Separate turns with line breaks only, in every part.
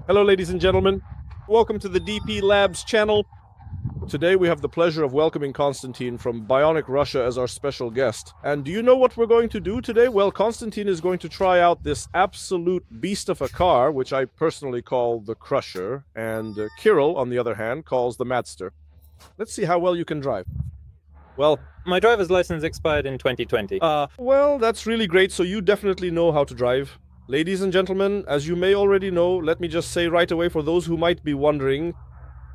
Hello, ladies and gentlemen. Welcome to the DPLABS channel. Today we have the pleasure of welcoming Konstantin from Bionic Russia as our special guest. And do you know what we're going to do today? Well, Konstantin is going to try out this absolute beast of a car, which I personally call the Crusher, and Kirill, on the other hand, calls the Madster. Let's see how well you can drive.
Well, my driver's license expired in 2020.
Well, that's really great, so you definitely know how to drive. Ladies and gentlemen, as you may already know, let me just say right away for those who might be wondering,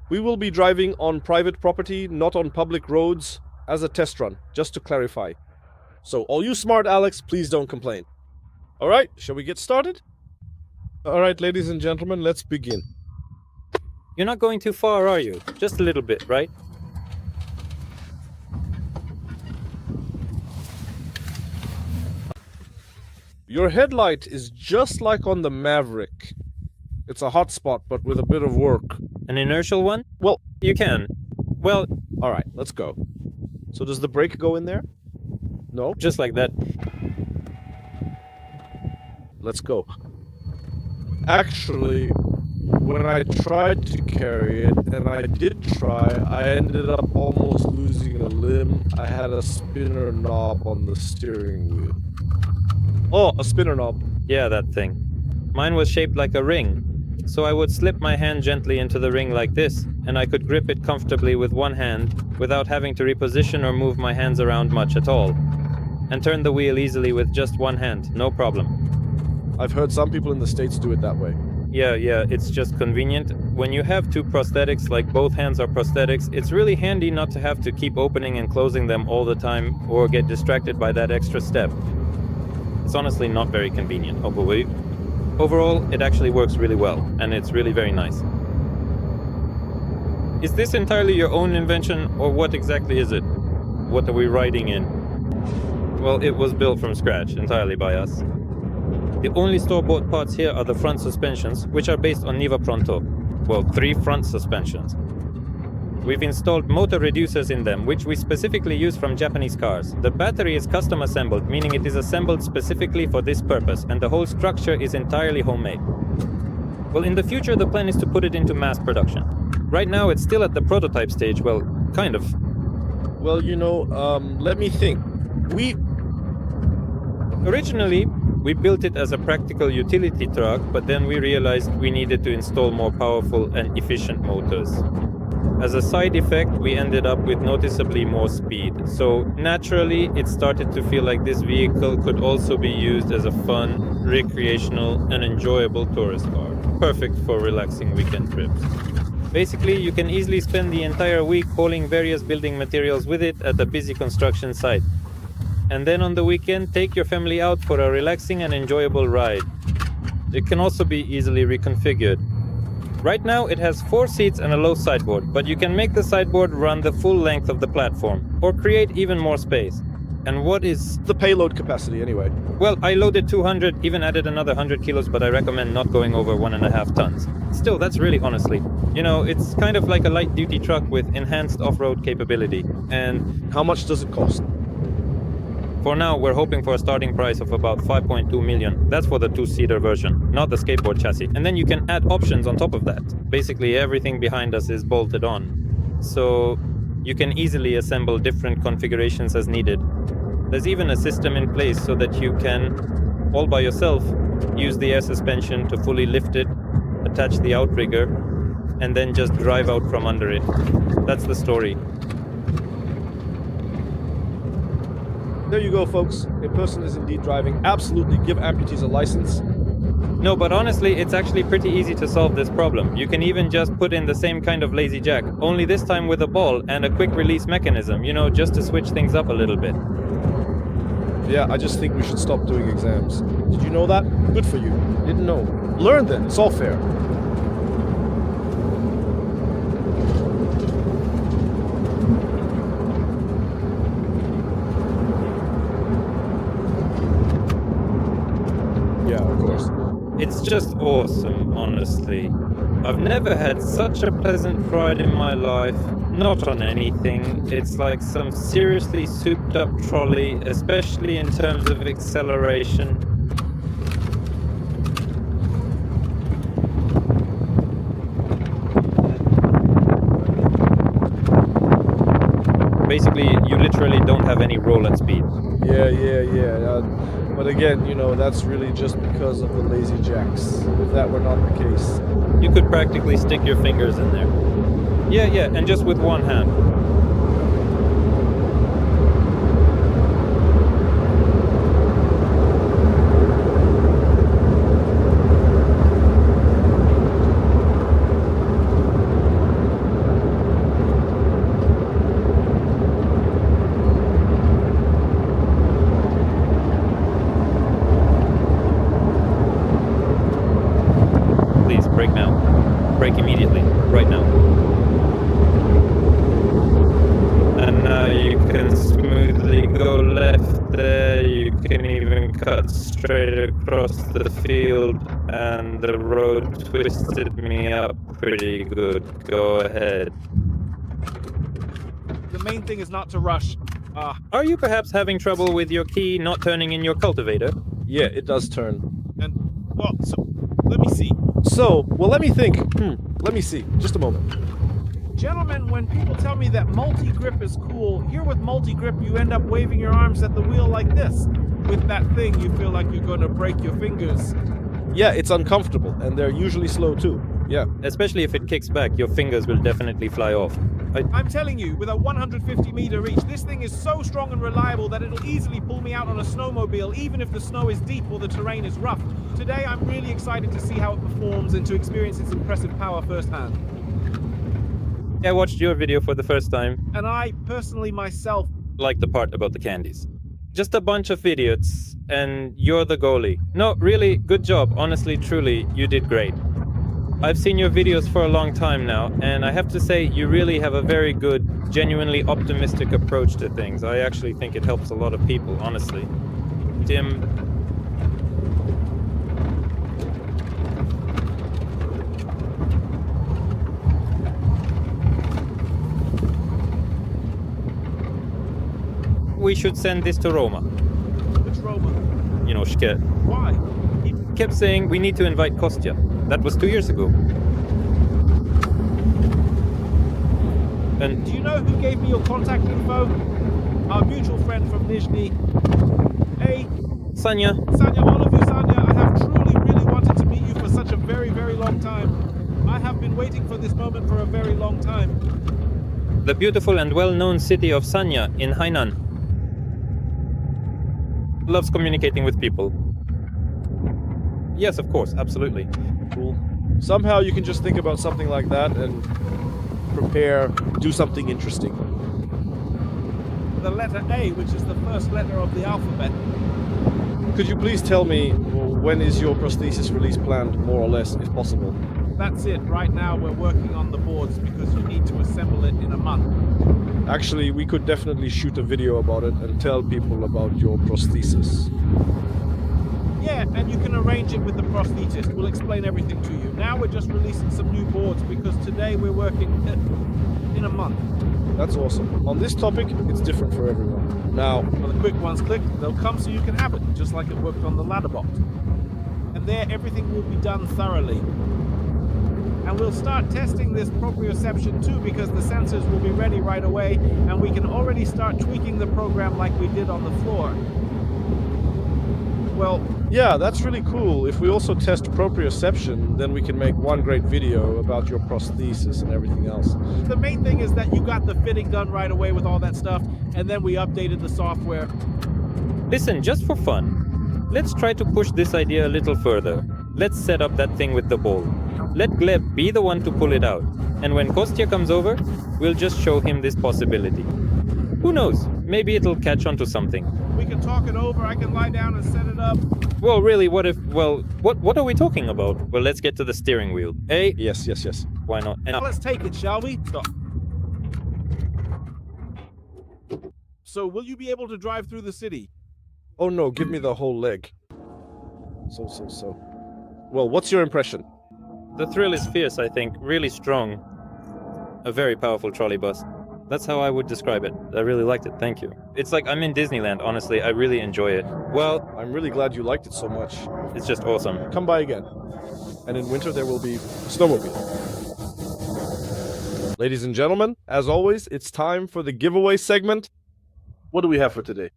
we will be driving on private property, not on public roads, as a test run, just to clarify. So all you smart Alex, please don't complain. Alright, shall we get started? Alright, ladies and gentlemen, let's begin.
You're not going too far, are you? Just a little bit, right?
Your headlight is just like on the Maverick. It's a hot spot, but with a bit of work.
An inertial one?
Well,
You can. Well,
alright, let's go. So does the brake go in there? No?
just like that.
Let's go. Actually, when I tried to carry it, and I did try, I ended up almost losing a limb. I had a spinner knob on the steering wheel. Oh, a spinner knob.
Yeah, that thing. Mine was shaped like a ring. So I would slip my hand gently into the ring like this, and I could grip it comfortably with one hand without having to reposition or move my hands around much at all. And turn the wheel easily with just one hand, no problem.
I've heard some people in the States do it that way.
Yeah, it's just convenient. When you have two prosthetics, like both hands are prosthetics, it's really handy not to have to keep opening and closing them all the time or get distracted by that extra step. It's honestly not very convenient, but overall, it actually works really well, and it's really very nice. Is this entirely your own invention, or what exactly is it? What are we riding in? Well, it was built from scratch, entirely by us. The only store-bought parts here are the front suspensions, which are based on Niva Pronto. Well, 3 front suspensions. We've installed motor reducers in them, which we specifically use from Japanese cars. The battery is custom assembled, meaning it is assembled specifically for this purpose, and the whole structure is entirely homemade. Well, in the future, the plan is to put it into mass production. Right now, it's still at the prototype stage, well, kind of.
Well, let me think.
Originally, we built it as a practical utility truck, but then we realized we needed to install more powerful and efficient motors. As a side effect, we ended up with noticeably more speed. So naturally, it started to feel like this vehicle could also be used as a fun, recreational, and enjoyable tourist car. Perfect for relaxing weekend trips. Basically, you can easily spend the entire week hauling various building materials with it at a busy construction site. And then on the weekend, take your family out for a relaxing and enjoyable ride. It can also be easily reconfigured. Right now, it has 4 seats and a low sideboard, but you can make the sideboard run the full length of the platform, or create even more space. And what is
The payload capacity, anyway.
Well, I loaded 200, even added another 100 kilos, but I recommend not going over 1.5 tons. Still, that's really honestly. It's kind of like a light-duty truck with enhanced off-road capability. And
How much does it cost?
for now, we're hoping for a starting price of about 5.2 million. That's for the 2-seater version, not the skateboard chassis. And then you can add options on top of that. Basically, everything behind us is bolted on. So you can easily assemble different configurations as needed. There's even a system in place so that you can, all by yourself, use the air suspension to fully lift it, attach the outrigger, and then just drive out from under it. That's the story.
There you go, folks. A person is indeed driving. Absolutely give amputees a license.
No, but honestly, it's actually pretty easy to solve this problem. You can even just put in the same kind of lazy jack, only this time with a ball and a quick release mechanism, just to switch things up a little bit.
Yeah, I just think we should stop doing exams. Did you know that? Good for you. Didn't know. Learn then. It's all fair. Yeah, of course.
It's just awesome, honestly. I've never had such a pleasant ride in my life. Not on anything. It's like some seriously souped up trolley, especially in terms of acceleration. Basically, you literally don't have any roll at speed.
Yeah. But again, you know, that's really just because of the lazy jacks. If that were not the case.
You could practically stick your fingers in there. Yeah, and just with one hand. Please, brake now. Brake immediately. Right now. And now you can smoothly go left there. You can even cut straight across the field. And the road twisted me up pretty good. Go ahead.
The main thing is not to rush.
Are you perhaps having trouble with your key not turning in your cultivator?
Yeah, it does turn.
And, well, so, let me see.
So, well, let me think. Let me see. Just a moment.
Gentlemen, when people tell me that multi-grip is cool, here with multi-grip you end up waving your arms at the wheel like this. With that thing, you feel like you're gonna break your fingers.
Yeah, it's uncomfortable, and they're usually slow too. Yeah.
Especially if it kicks back, your fingers will definitely fly off.
I'm telling you, with a 150-meter reach, this thing is so strong and reliable that it'll easily pull me out on a snowmobile, even if the snow is deep or the terrain is rough. Today, I'm really excited to see how it performs and to experience its impressive power firsthand.
I watched your video for the first time.
And I, personally myself,
Like the part about the candies. Just a bunch of idiots, and you're the goalie. No, really, good job. Honestly, truly, you did great. I've seen your videos for a long time now, and I have to say, you really have a very good, genuinely optimistic approach to things. I actually think it helps a lot of people, honestly. Tim, we should send this to Roma.
which Roma?
You know, Shket.
Why?
He kept saying we need to invite Kostya. That was 2 years ago. And
Do you know who gave me your contact info? Our mutual friend from Nizhny. Hey,
Sanya,
Sanya, all of you, Sanya, I have truly, really wanted to meet you for such a very, very long time. I have been waiting for this moment for a very long time.
the beautiful and well-known city of Sanya in Hainan. Loves communicating with people. Yes, of course, absolutely.
Cool. Somehow you can just think about something like that and prepare, do something interesting.
The letter A, which is the first letter of the alphabet.
Could you please tell me, when is your prosthesis release planned, more or less, if possible?
That's it. Right now we're working on the boards because you need to assemble it in a month.
Actually, we could definitely shoot a video about it and tell people about your prosthesis.
Yeah, and you can arrange it with the prosthetist. We'll explain everything to you. Now we're just releasing some new boards because today we're working in a month.
That's awesome. On this topic, it's different for everyone. Now,
When the quick ones click, they'll come so you can have it, just like it worked on the ladder box. And there, everything will be done thoroughly. And we'll start testing this proprioception too because the sensors will be ready right away and we can already start tweaking the program like we did on the floor. Well,
yeah, that's really cool. If we also test proprioception, then we can make one great video about your prosthesis and everything else.
the main thing is that you got the fitting done right away with all that stuff and then we updated the software.
Listen, just for fun, let's try to push this idea a little further. Let's set up that thing with the ball. Let Gleb be the one to pull it out. And when Kostya comes over, we'll just show him this possibility. Who knows? Maybe it'll catch on to something.
We can talk it over, I can lie down and set it up.
Well, really, what are we talking about? Well, let's get to the steering wheel. Hey,
Yes.
why not? And
Let's take it, shall we? Stop. So, will you be able to drive through the city?
Oh no, give me the whole leg. So. Well, what's your impression?
the thrill is fierce, I think. Really strong. A very powerful trolley bus. That's how I would describe it. I really liked it, thank you. It's like I'm in Disneyland, honestly. I really enjoy it. Well,
I'm really glad you liked it so much.
it's just awesome.
Come by again. And in winter there will be snowmobile. Ladies and gentlemen, as always, it's time for the giveaway segment. What do we have for today?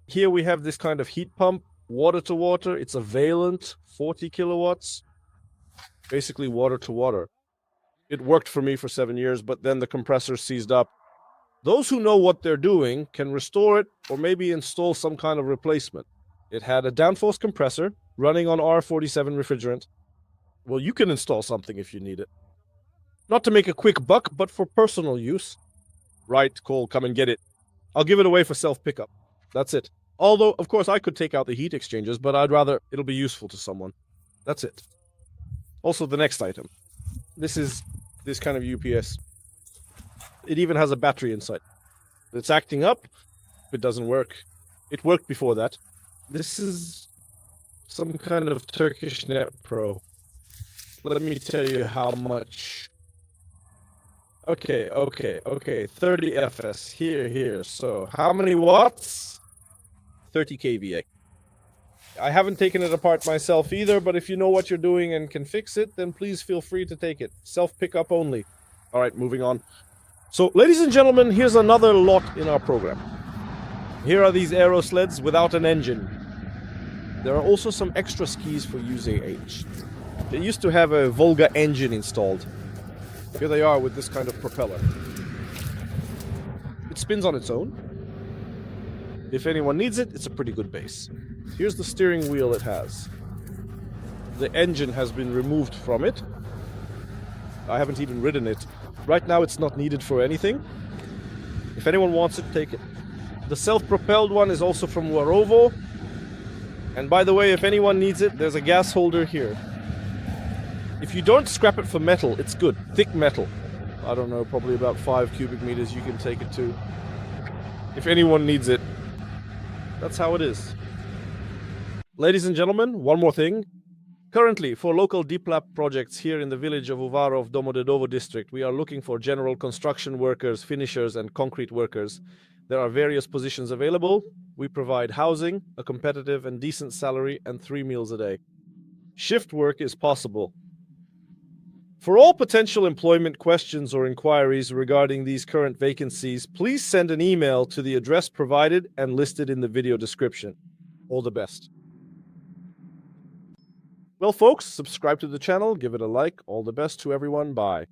Here we have this kind of heat pump, water to water. It's a Valent, 40 kilowatts, basically water to water. It worked for me for 7 years, but then the compressor seized up. Those who know what they're doing can restore it or maybe install some kind of replacement. It had a downforce compressor running on R47 refrigerant. Well, you can install something if you need it. Not to make a quick buck, but for personal use. Right, Cole, come and get it. I'll give it away for self-pickup. That's it. Although, of course, I could take out the heat exchangers, but I'd rather it'll be useful to someone. That's it. Also, the next item. This is this kind of UPS. It even has a battery inside. It's acting up. It doesn't work. It worked before that. This is some kind of Turkish Net Pro. Let me tell you how much. Okay. 30 FS. Here. So, how many watts? 30 kVA. I haven't taken it apart myself either, but if you know what you're doing and can fix it, then please feel free to take it. Self-pickup only. All right, moving on. So, ladies and gentlemen, here's another lot in our program. Here are these aero sleds without an engine. There are also some extra skis for UZH. They used to have a Volga engine installed. Here they are with this kind of propeller. It spins on its own. If anyone needs it, it's a pretty good base. Here's the steering wheel it has. The engine has been removed from it. I haven't even ridden it. Right now it's not needed for anything. If anyone wants it, take it. The self-propelled one is also from Warovo. And by the way, if anyone needs it, there's a gas holder here. If you don't scrap it for metal, it's good. Thick metal. I don't know, probably about 5 cubic meters you can take it to. If anyone needs it, that's how it is. Ladies and gentlemen, one more thing. Currently, for local DPLAB projects here in the village of Uvarov, Domodedovo district, we are looking for general construction workers, finishers, and concrete workers. There are various positions available. We provide housing, a competitive and decent salary, and 3 meals a day. Shift work is possible. For all potential employment questions or inquiries regarding these current vacancies, please send an email to the address provided and listed in the video description. All the best. Well, folks, subscribe to the channel, give it a like. All the best to everyone. Bye.